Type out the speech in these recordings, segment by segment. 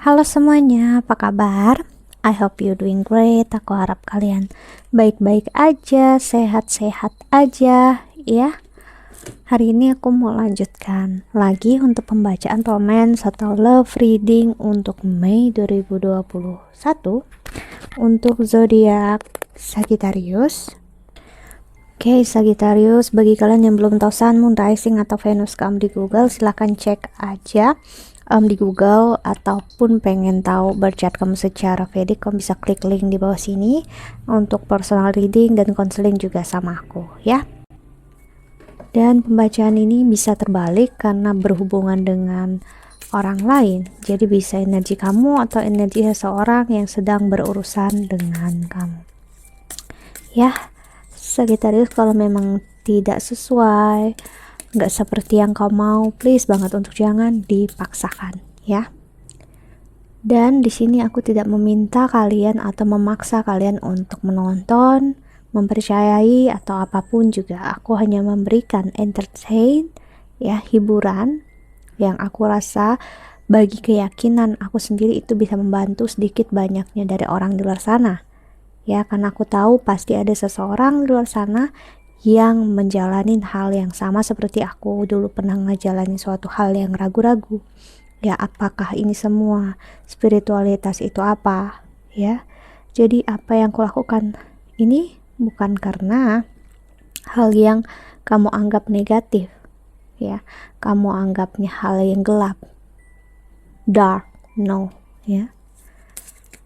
Halo semuanya, apa kabar? I hope you doing great. Aku harap kalian baik-baik aja, sehat-sehat aja ya. Hari ini aku mau lanjutkan lagi untuk pembacaan romance atau love reading untuk Mei 2021 untuk zodiak Sagittarius. Oke, Sagittarius, bagi kalian yang belum tahu Sun, Moon, Rising atau Venus kamu di Google, silahkan cek aja di Google, ataupun pengen tahu birth chart kamu secara Vedic, kamu bisa klik link di bawah sini untuk personal reading dan counseling juga sama aku ya. Dan pembacaan ini bisa terbalik karena berhubungan dengan orang lain, jadi bisa energi kamu atau energi seseorang yang sedang berurusan dengan kamu ya. Sagittarius, kalau memang tidak sesuai, nggak seperti yang kau mau, please banget untuk jangan dipaksakan ya. Dan di sini aku tidak meminta kalian atau memaksa kalian untuk menonton, mempercayai atau apapun juga. Aku hanya memberikan entertain ya, hiburan yang aku rasa bagi keyakinan aku sendiri itu bisa membantu sedikit banyaknya dari orang di luar sana. Ya, karena aku tahu pasti ada seseorang di luar sana yang menjalani hal yang sama seperti aku dulu pernah ngejalanin suatu hal yang ragu-ragu. Ya, apakah ini semua spiritualitas itu apa? Ya, jadi apa yang kulakukan ini bukan karena hal yang kamu anggap negatif, ya, kamu anggapnya hal yang gelap, dark, no, ya.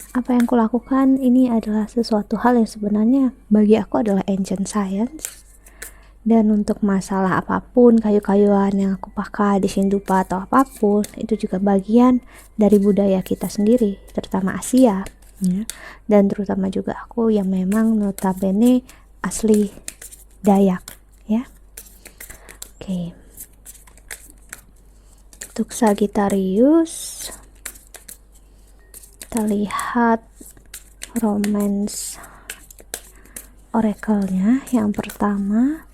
Apa yang kulakukan ini adalah sesuatu hal yang sebenarnya bagi aku adalah ancient science. Dan untuk masalah apapun, kayu-kayuan yang aku pakai di Sindupa atau apapun, itu juga bagian dari budaya kita sendiri, terutama Asia ya. Dan terutama juga aku yang memang notabene asli Dayak ya. Oke. Untuk Sagittarius, kita lihat romance oracle-nya. Yang pertama,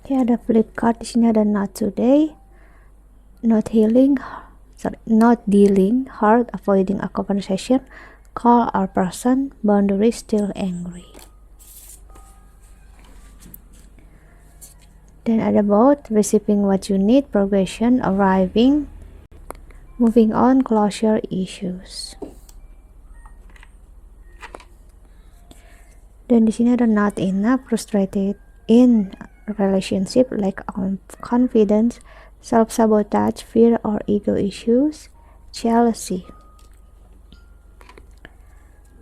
ya, ada flip card di sini, ada not today, not dealing, hard, avoiding a conversation, call our person, boundary, still angry. Dan ada both, receiving what you need, progression, arriving, moving on, closure, issues. Dan di sini ada not enough, frustrated in relationship, lack of confidence, self-sabotage, fear or ego issues, jealousy.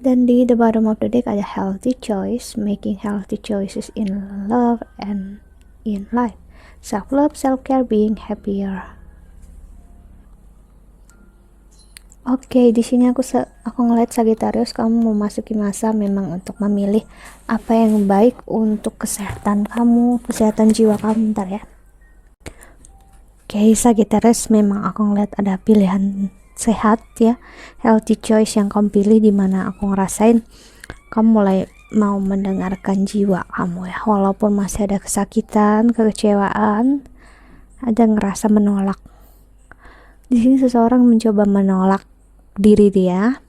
Dan di the bottom of the deck ada healthy choice, making healthy choices in love and in life, self-love, self-care, being happier. Oke, di sini aku ngeliat Sagittarius, kamu memasuki masa memang untuk memilih apa yang baik untuk kesehatan kamu, kesehatan jiwa kamu. Bentar ya. Oke, Sagittarius, memang aku ngeliat ada pilihan sehat ya, healthy choice yang kamu pilih, dimana aku ngerasain kamu mulai mau mendengarkan jiwa kamu ya, walaupun masih ada kesakitan, kekecewaan, ada ngerasa menolak. Di sini seseorang mencoba menolak diri dia,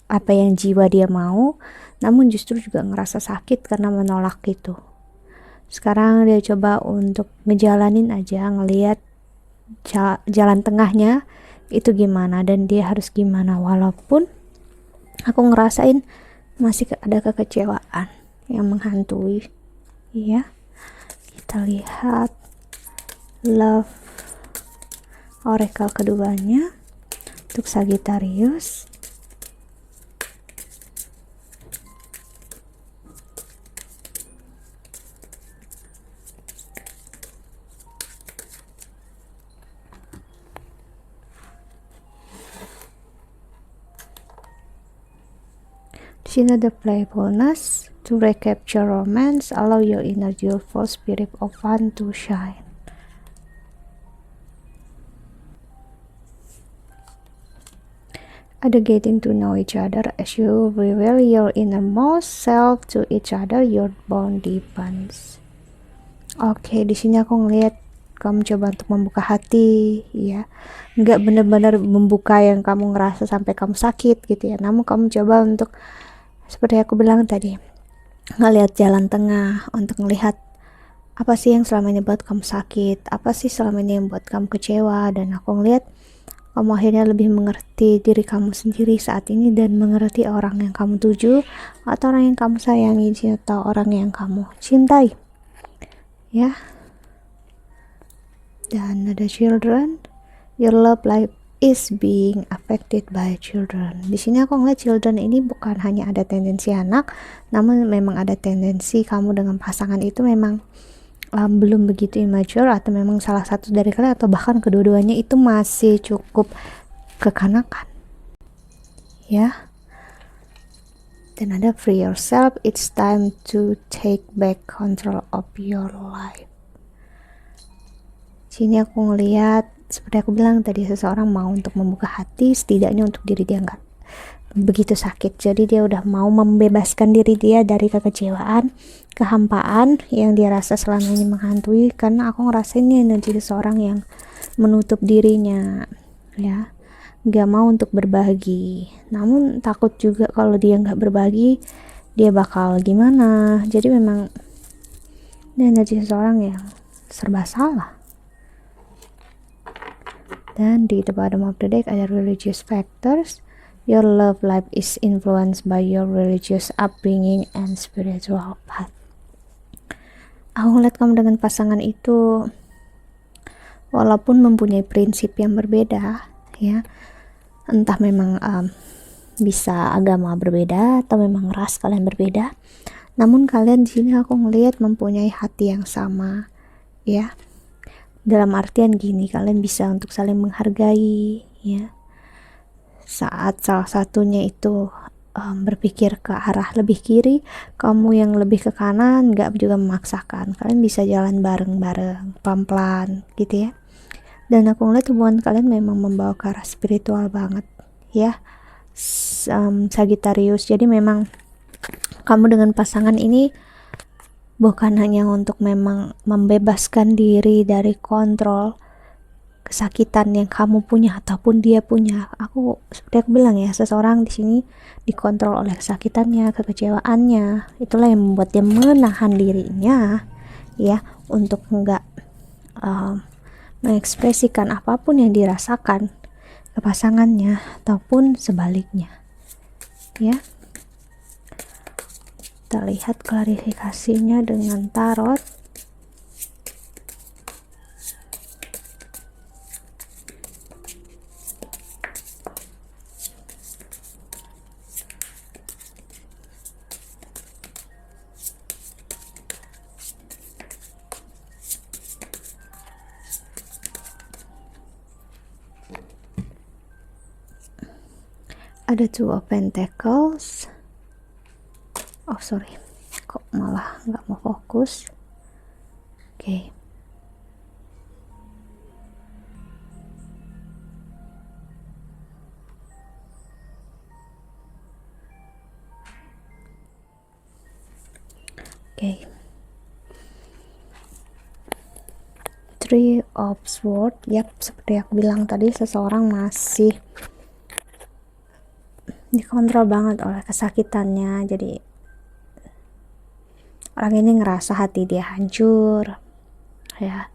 apa yang jiwa dia mau, namun justru juga ngerasa sakit karena menolak itu. Sekarang dia coba untuk ngejalanin aja, ngelihat jalan tengahnya itu gimana dan dia harus gimana, walaupun aku ngerasain masih ada kekecewaan yang menghantui ya. Kita lihat love oracle keduanya untuk Sagittarius. Di sini ada playfulness, to recapture romance, allow your inner joyful spirit of fun to shine. Ada getting to know each other as you reveal your innermost self to each other, your bond deepens. Oke, di sini aku ngelihat kamu coba untuk membuka hati, ya. Nggak benar-benar membuka yang kamu ngerasa sampai kamu sakit gitu ya. Namun kamu coba untuk, seperti aku bilang tadi, ngelihat jalan tengah untuk ngelihat apa sih yang selama ini buat kamu sakit, apa sih selama ini yang buat kamu kecewa, dan aku ngelihat kamu akhirnya lebih mengerti diri kamu sendiri saat ini dan mengerti orang yang kamu tuju atau orang yang kamu sayangi atau orang yang kamu cintai, ya. Dan ada children, your love life is being affected by children. Di sini aku ngeliat children ini bukan hanya ada tendensi anak, namun memang ada tendensi kamu dengan pasangan itu memang belum begitu immature, atau memang salah satu dari kalian atau bahkan kedua-duanya itu masih cukup kekanakan, ya. Dan ada free yourself, it's time to take back control of your life. Sini aku ngelihat seperti aku bilang tadi, seseorang mau untuk membuka hati, setidaknya untuk diri dia nggak begitu sakit, jadi dia udah mau membebaskan diri dia dari kekecewaan, kehampaan yang dia rasa selama ini menghantui, karena aku ngerasain ini energi seseorang yang menutup dirinya, ya, nggak mau untuk berbagi, namun takut juga kalau dia nggak berbagi dia bakal gimana. Jadi memang ini energi seseorang yang serba salah. Dan di the bottom of the deck ada religious factors. Your love life is influenced by your religious upbringing and spiritual path. Aku ngeliat kamu dengan pasangan itu walaupun mempunyai prinsip yang berbeda, ya, entah memang bisa agama berbeda atau memang ras kalian berbeda, namun kalian di sini aku ngeliat mempunyai hati yang sama, ya. Dalam artian gini, kalian bisa untuk saling menghargai, ya. Saat salah satunya itu berpikir ke arah lebih kiri, kamu yang lebih ke kanan, nggak juga memaksakan, kalian bisa jalan bareng-bareng, pelan-pelan gitu, ya. Dan aku ngeliat hubungan kalian memang membawa ke arah spiritual banget, ya. Sagittarius, jadi memang kamu dengan pasangan ini bukan hanya untuk memang membebaskan diri dari kontrol kesakitan yang kamu punya ataupun dia punya. Seperti aku bilang ya, seseorang di sini dikontrol oleh kesakitannya, kekecewaannya. Itulah yang membuat dia menahan dirinya, ya, untuk enggak mengekspresikan apapun yang dirasakan ke pasangannya ataupun sebaliknya, ya. Kita lihat klarifikasinya dengan tarot. Ada Two of Pentacles. Oh sorry, kok malah nggak mau fokus. Oke. Three of Swords. Yap, seperti aku bilang tadi, seseorang masih dikontrol banget oleh kesakitannya. Jadi orang ini ngerasa hati dia hancur, ya,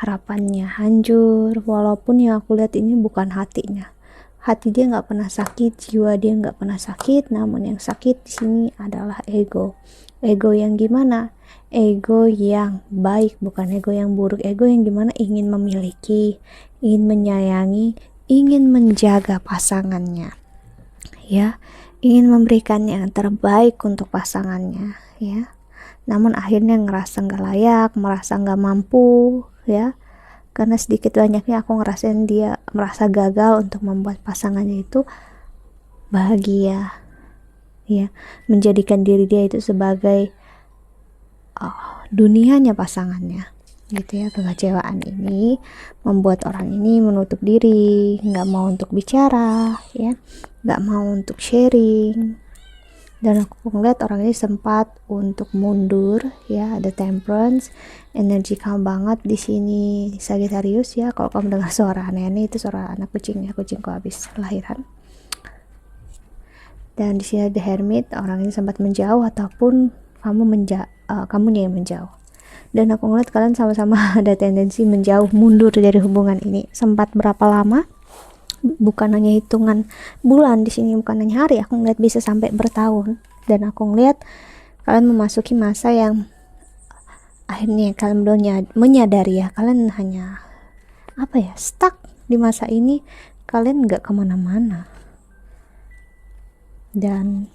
harapannya hancur, walaupun yang aku lihat ini bukan hatinya. Hati dia nggak pernah sakit, jiwa dia nggak pernah sakit, namun yang sakit di sini adalah ego. Ego yang gimana? Ego yang baik, bukan ego yang buruk. Ego yang gimana? Ingin memiliki, ingin menyayangi, ingin menjaga pasangannya, ya, ingin memberikan yang terbaik untuk pasangannya, ya. Namun akhirnya ngerasa nggak layak, merasa nggak mampu, ya, karena sedikit banyaknya aku ngerasain dia merasa gagal untuk membuat pasangannya itu bahagia, ya, menjadikan diri dia itu sebagai dunianya pasangannya. gitu ya. Kekecewaan ini membuat orang ini menutup diri, nggak mau untuk bicara ya, nggak mau untuk sharing. Dan aku ngeliat orang ini sempat untuk mundur ya. Ada temperance, energi calm banget di sini Sagittarius ya. Kalau kamu dengar suara aneh-aneh itu suara anak kucing ya, kucingku habis lahiran. Dan di sini ada Hermit, orang ini sempat menjauh ataupun kamunya yang menjauh. Dan aku ngeliat kalian sama-sama ada tendensi menjauh, mundur dari hubungan ini. Sempat berapa lama? Bukan hanya hitungan bulan di sini, bukan hanya hari. Aku ngeliat bisa sampai bertahun. Dan aku ngeliat kalian memasuki masa yang akhirnya kalian belum menyadari ya, kalian hanya stuck di masa ini. Kalian nggak kemana-mana. Dan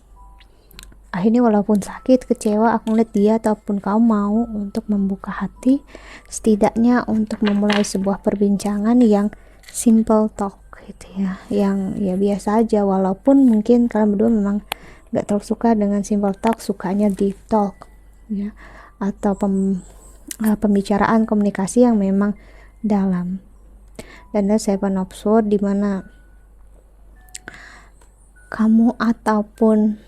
akhirnya walaupun sakit, kecewa, aku ngeliat dia ataupun kamu mau untuk membuka hati, setidaknya untuk memulai sebuah perbincangan yang simple talk gitu ya, yang ya biasa aja. Walaupun mungkin kalian berdua memang gak terlalu suka dengan simple talk, sukanya deep talk ya, atau pembicaraan komunikasi yang memang dalam. Dan ada Seven of Swords, dimana kamu ataupun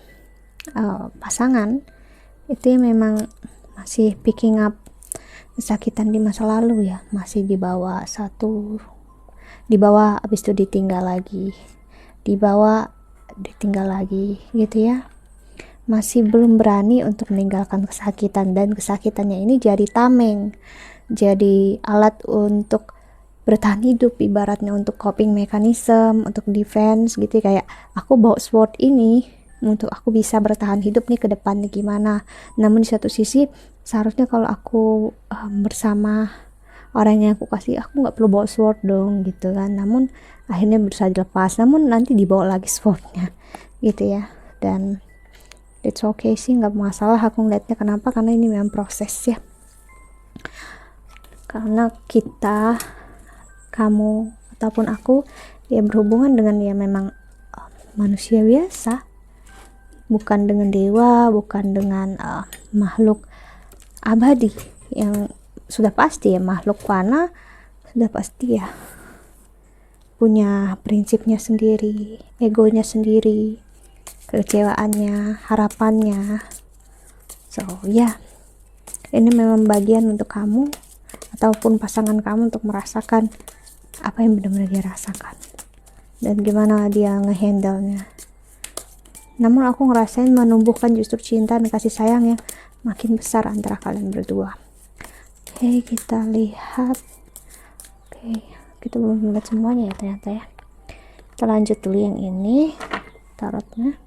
pasangan itu memang masih picking up kesakitan di masa lalu ya, masih dibawa habis itu ditinggal lagi, dibawa ditinggal lagi gitu ya. Masih belum berani untuk meninggalkan kesakitan, dan kesakitannya ini jadi tameng, jadi alat untuk bertahan hidup, ibaratnya untuk coping mechanism, untuk defense gitu. Kayak aku bawa sword ini untuk aku bisa bertahan hidup nih ke depan nih gimana. Namun di satu sisi seharusnya kalau aku bersama orang yang aku kasih, aku nggak perlu bawa sword dong gitu kan. Namun akhirnya berusaha dilepas, namun nanti dibawa lagi swordnya gitu ya. Dan it's okay sih, nggak masalah aku ngeliatnya. Kenapa? Karena ini memang proses ya. Karena kamu ataupun aku ya berhubungan dengan ya memang manusia biasa, bukan dengan dewa, bukan dengan makhluk abadi yang sudah pasti ya, makhluk fana sudah pasti ya punya prinsipnya sendiri, egonya sendiri, kekecewaannya, harapannya. So ya, ini memang bagian untuk kamu ataupun pasangan kamu untuk merasakan apa yang benar-benar dia rasakan dan gimana dia ngehandle-nya. Namun aku ngerasain menumbuhkan justru cinta dan kasih sayang yang makin besar antara kalian berdua. Oke, kita lihat. Oke, kita belum lihat semuanya ya ternyata ya. Kita lanjut dulu yang ini tarotnya.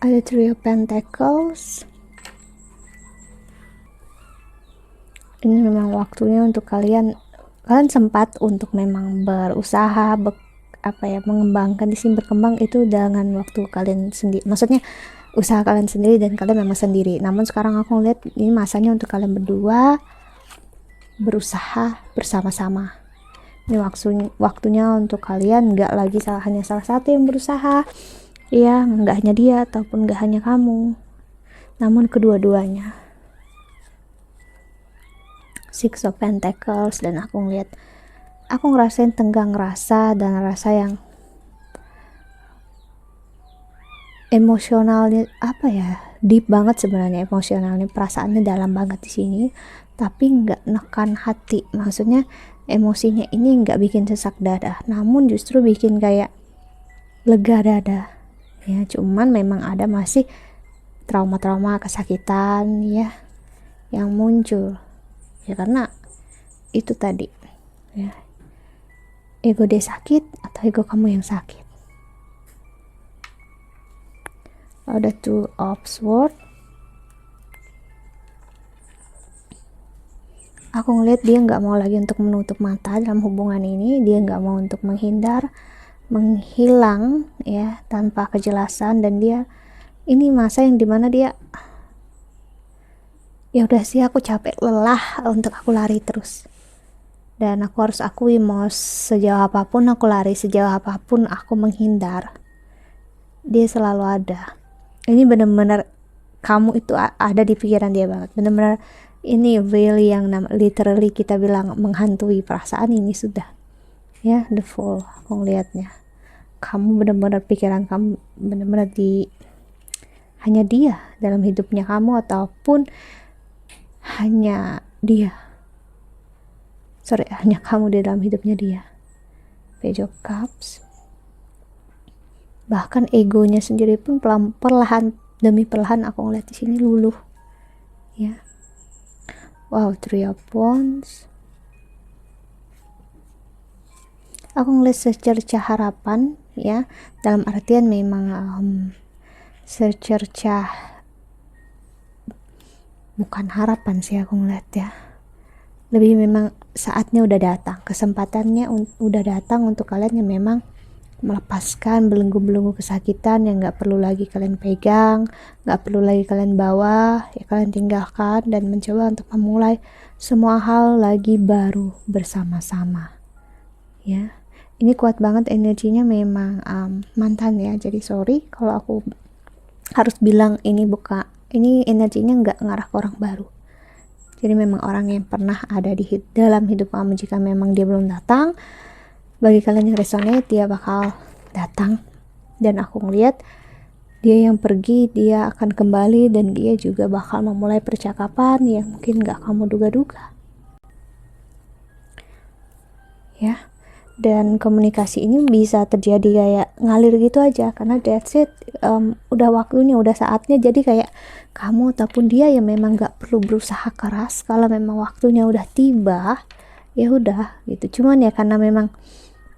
Ada Three of Pentacles. Ini memang waktunya untuk kalian sempat untuk memang berusaha mengembangkan di sini. Berkembang itu dengan waktu kalian sendiri, maksudnya usaha kalian sendiri dan kalian memang sendiri. Namun sekarang aku lihat ini masanya untuk kalian berdua berusaha bersama-sama. Ini waktunya untuk kalian nggak lagi hanya salah satu yang berusaha ya, nggak hanya dia ataupun nggak hanya kamu, namun kedua-duanya. Six of Pentacles, dan aku ngerasain tenggang rasa dan rasa yang emosionalnya deep banget sebenarnya. Emosionalnya, perasaannya dalam banget di sini, tapi nggak nekan hati. Maksudnya emosinya ini nggak bikin sesak dada, namun justru bikin kayak lega dada ya. Cuman memang ada masih trauma-trauma, kesakitan ya yang muncul ya, karena itu tadi ya, ego dia sakit atau ego kamu yang sakit. Ada Two of Swords. Aku ngeliat dia nggak mau lagi untuk menutup mata dalam hubungan ini. Dia nggak mau untuk menghindar, menghilang ya tanpa kejelasan. Dan dia ini masa yang dimana dia ya udah sih, aku capek, lelah untuk aku lari terus. Dan aku harus akui, mau sejauh apapun aku lari, sejauh apapun aku menghindar, dia selalu ada. Ini benar-benar kamu itu ada di pikiran dia banget, bener-bener ini really yang literally kita bilang menghantui perasaan ini sudah ya, the full aku ngelihatnya. Kamu bener-bener pikiran kamu bener-bener di hanya dia dalam hidupnya kamu, ataupun hanya kamu di dalam hidupnya dia. Page of Cups. Bahkan egonya sendiri pun perlahan demi perlahan aku ngeliat di sini luluh ya. Wow, Three of Wands. Aku ngeliat secercah harapan ya, dalam artian memang secercah, bukan harapan sih aku ngeliat ya, lebih memang saatnya udah datang, kesempatannya udah datang untuk kalian yang memang melepaskan belenggu-belenggu kesakitan yang gak perlu lagi kalian pegang, gak perlu lagi kalian bawa ya, kalian tinggalkan dan mencoba untuk memulai semua hal lagi baru bersama-sama ya. Ini kuat banget energinya, memang mantan ya, jadi sorry kalau aku harus bilang ini energinya nggak ngarah ke orang baru. Jadi memang orang yang pernah ada di dalam hidup kamu, jika memang dia belum datang, bagi kalian yang resonate dia bakal datang. Dan aku ngeliat dia yang pergi, dia akan kembali, dan dia juga bakal memulai percakapan yang mungkin nggak kamu duga-duga ya. Dan komunikasi ini bisa terjadi kayak ngalir gitu aja, karena that's it, udah waktunya, udah saatnya. Jadi kayak kamu ataupun dia yang memang gak perlu berusaha keras, kalau memang waktunya udah tiba ya udah gitu. Cuman ya karena memang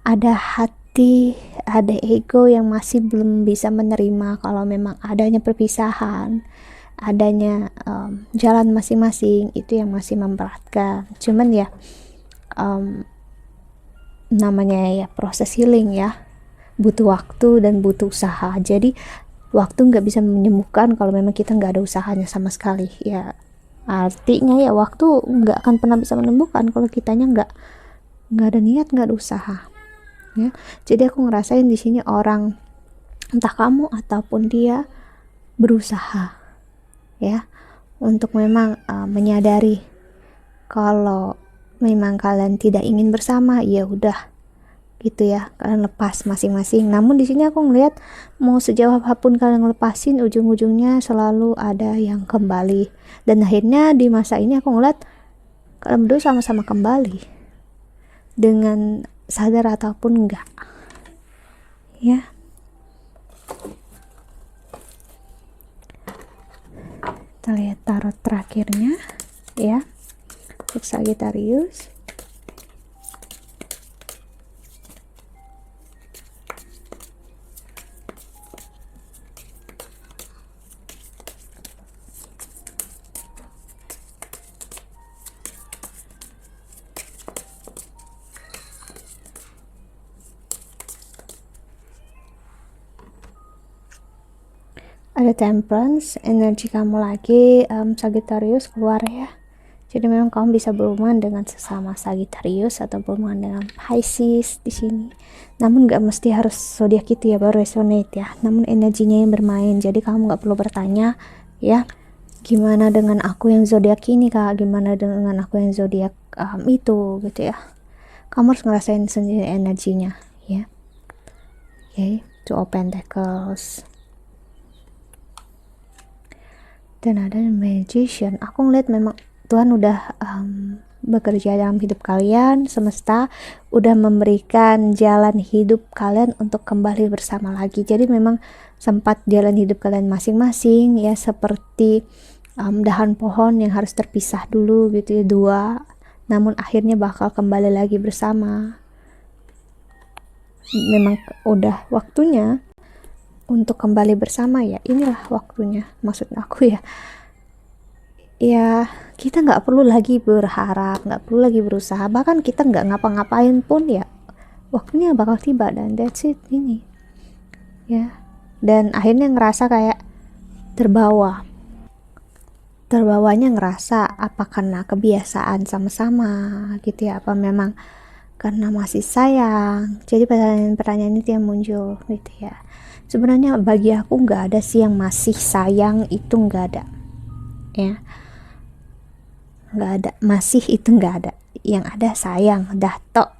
ada hati, ada ego yang masih belum bisa menerima kalau memang adanya perpisahan, adanya jalan masing-masing, itu yang masih memberatkan. Cuman ya namanya ya proses healing ya, butuh waktu dan butuh usaha. Jadi waktu nggak bisa menyembuhkan kalau memang kita nggak ada usahanya sama sekali ya. Artinya ya waktu nggak akan pernah bisa menyembuhkan kalau kitanya nggak ada niat, nggak ada usaha ya. Jadi aku ngerasain di sini orang, entah kamu ataupun dia, berusaha ya untuk memang menyadari kalau memang kalian tidak ingin bersama, ya udah gitu ya, kalian lepas masing-masing. Namun di sini aku ngelihat mau sejauh apapun kalian lepasin, ujung-ujungnya selalu ada yang kembali. Dan akhirnya di masa ini aku ngeliat kalian berdua sama-sama kembali, dengan sadar ataupun enggak ya. Kita lihat tarot terakhirnya ya untuk Sagittarius. Ada Temperance, energi kamu lagi Sagittarius keluar ya. Jadi memang kamu bisa berhubungan dengan sesama Sagittarius atau berhubungan dengan Pisces di sini. Namun nggak mesti harus zodiak itu ya baru resonate ya. Namun energinya yang bermain. Jadi kamu nggak perlu bertanya ya, gimana dengan aku yang zodiak ini kak, gimana dengan aku yang zodiak itu gitu ya. Kamu harus ngerasain sendiri energinya ya. Oke, Two of Pentacles. Dan ada Magician. Aku ngeliat memang Tuhan udah bekerja dalam hidup kalian, semesta udah memberikan jalan hidup kalian untuk kembali bersama lagi. Jadi memang sempat jalan hidup kalian masing-masing ya, seperti dahan pohon yang harus terpisah dulu gitu ya, dua, namun akhirnya bakal kembali lagi bersama. Memang udah waktunya untuk kembali bersama ya, inilah waktunya, maksud aku ya. Ya kita nggak perlu lagi berharap, nggak perlu lagi berusaha, bahkan kita nggak ngapa-ngapain pun ya waktunya bakal tiba, dan that's it ini ya. Dan akhirnya ngerasa kayak terbawanya ngerasa apa karena kebiasaan sama-sama gitu ya, apa memang karena masih sayang. Jadi pertanyaan-pertanyaan itu yang muncul gitu ya. Sebenarnya bagi aku nggak ada sih yang masih sayang, itu nggak ada ya, nggak ada. Masih itu nggak ada, yang ada sayang, dah tok.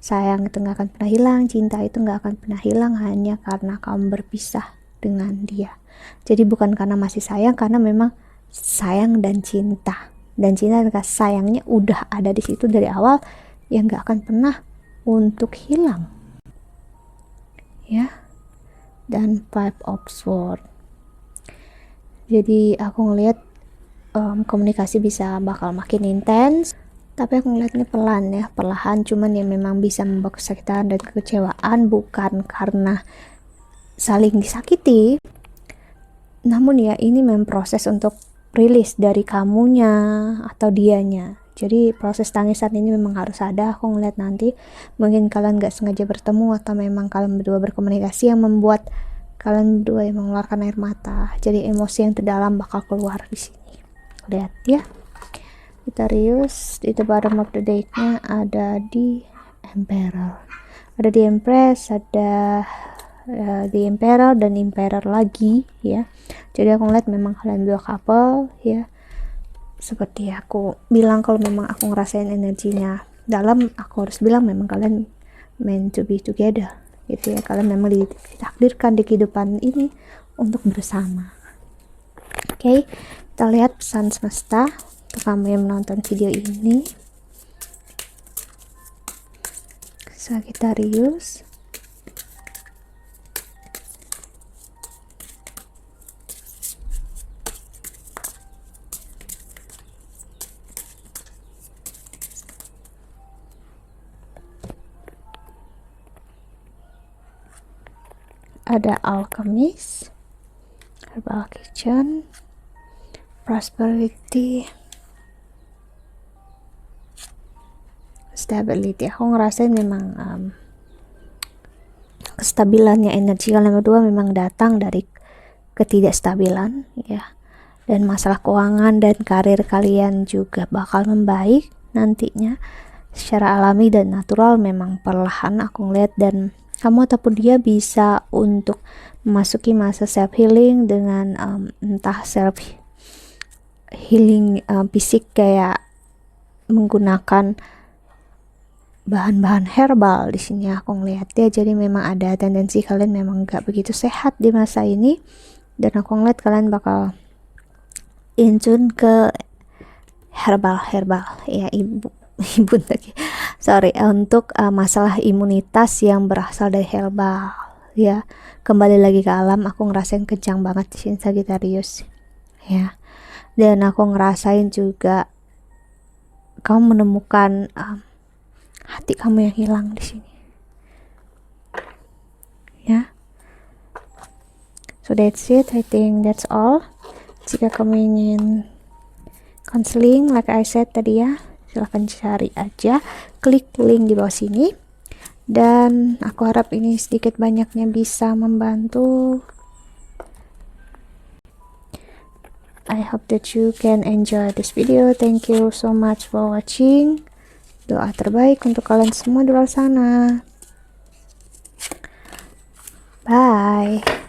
Sayang itu nggak akan pernah hilang, cinta itu nggak akan pernah hilang hanya karena kamu berpisah dengan dia. Jadi bukan karena masih sayang, karena memang sayang dan cinta dan kasih sayangnya udah ada di situ dari awal, yang nggak akan pernah untuk hilang ya. Dan Five of Swords, jadi aku ngelihat komunikasi bisa bakal makin intens, tapi aku ngeliat ini pelan ya, perlahan, cuman ya memang bisa membawa kesakitan dan kekecewaan, bukan karena saling disakiti, namun ya ini memang proses untuk rilis dari kamunya atau dianya. Jadi proses tangisan ini memang harus ada. Aku ngeliat nanti mungkin kalian gak sengaja bertemu, atau memang kalian berdua berkomunikasi yang membuat kalian berdua yang mengeluarkan air mata. Jadi emosi yang terdalam bakal keluar di sini. Lihat ya, Sagittarius di the bottom of the deck-nya ada di Emperor, ada di Empress, ada di Emperor dan Emperor lagi ya. Jadi aku ngeliat memang kalian dua couple ya, seperti aku bilang, kalau memang aku ngerasain energinya dalam, aku harus bilang memang kalian meant to be together gitu ya. Kalian memang ditakdirkan di kehidupan ini untuk bersama. Oke, kita lihat pesan semesta untuk kamu yang menonton video ini. Sagittarius, ada Alchemist, Herbal Kitchen, Prosperity, Stability. Aku ngerasain memang kestabilannya energi kalian berdua memang datang dari ketidakstabilan ya, dan masalah keuangan dan karir kalian juga bakal membaik nantinya secara alami dan natural, memang perlahan aku ngeliat. Dan kamu ataupun dia bisa untuk memasuki masa self healing dengan entah self healing fisik kayak menggunakan bahan-bahan herbal di sini aku ngeliat ya. Jadi memang ada tendensi kalian memang gak begitu sehat di masa ini, dan aku ngeliat kalian bakal in tune ke herbal ya, ibu lagi sorry, untuk masalah imunitas yang berasal dari herbal ya. Kembali lagi ke alam, aku ngerasain kencang banget di sini Sagittarius ya. Dan aku ngerasain juga kamu menemukan hati kamu yang hilang di sini ya. So that's it, I think that's all. Jika kamu ingin counseling like I said tadi ya, silahkan cari aja, klik link di bawah sini, dan aku harap ini sedikit banyaknya bisa membantu. I hope that you can enjoy this video. Thank you so much for watching. Doa terbaik untuk kalian semua di luar sana. Bye.